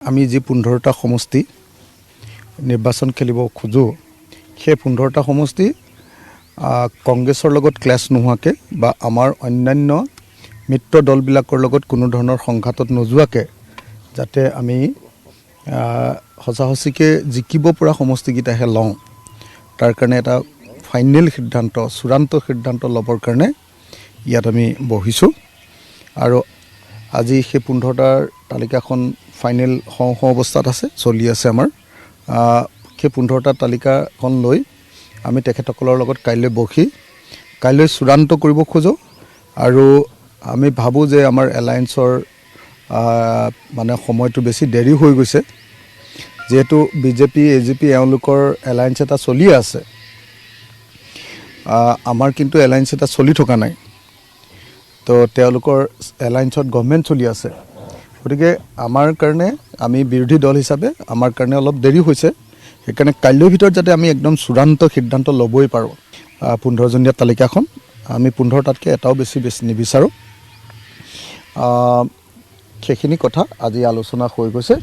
আমি যি 15টা সমষ্টি নিৰ্বাচন খেলিব খোজো সেই 15টা সমষ্টি কংগ্ৰেছৰ লগত ক্লাছ নোহোৱাকৈ বা আমাৰ অন্যান্য মিত্ৰ দলবিলাকৰ লগত কোনো ধৰণৰ সংঘাতত নোযোৱাকৈ যাতে আমি সঁচাসঁচিকৈ জিকিব পৰা সমষ্টিকেইটাহে লওঁ তাৰ কাৰণে এটা ফাইনেল সিদ্ধান্ত চূড়ান্ত সিদ্ধান্ত ল'বৰ কাৰণে ইয়াত আমি বহিছোঁ আৰু আজি সেই 15টাৰ তালিকাখন ফাইনেল হওঁ অৱস্থাত আছে চলি আছে আমাৰ সেই 15টা তালিকাখন লৈ আমি তেখেতসকলৰ লগত কাইলৈ চূড়ান্ত কৰিব খোজো আৰু আমি ভাবোঁ যে আমাৰ এলায়েন্সৰ মানে সময়টো বেছি দেৰি হৈ গৈছে যেহেতু বিজেপি এজিপি এওঁলোকৰ এলায়েন্স এটা চলি আছে আমাৰ কিন্তু এলায়েন্স এটা চলি থকা নাই তো তেওঁলোকৰ এলায়েন্সত গভৰ্ণমেণ্ট চলি আছে গতিকে আমাৰ কাৰণে আমি বিৰোধী দল হিচাপে আমাৰ কাৰণে অলপ দেৰি হৈছে সেইকাৰণে কাইলৈৰ ভিতৰত যাতে আমি একদম চূড়ান্ত সিদ্ধান্ত ল'বই পাৰোঁ 15জনীয়া তালিকাখন আমি 15টাতকৈ এটাও বেছি নিবিচাৰোঁ সেইখিনি কথা আজি আলোচনা হৈ গৈছে।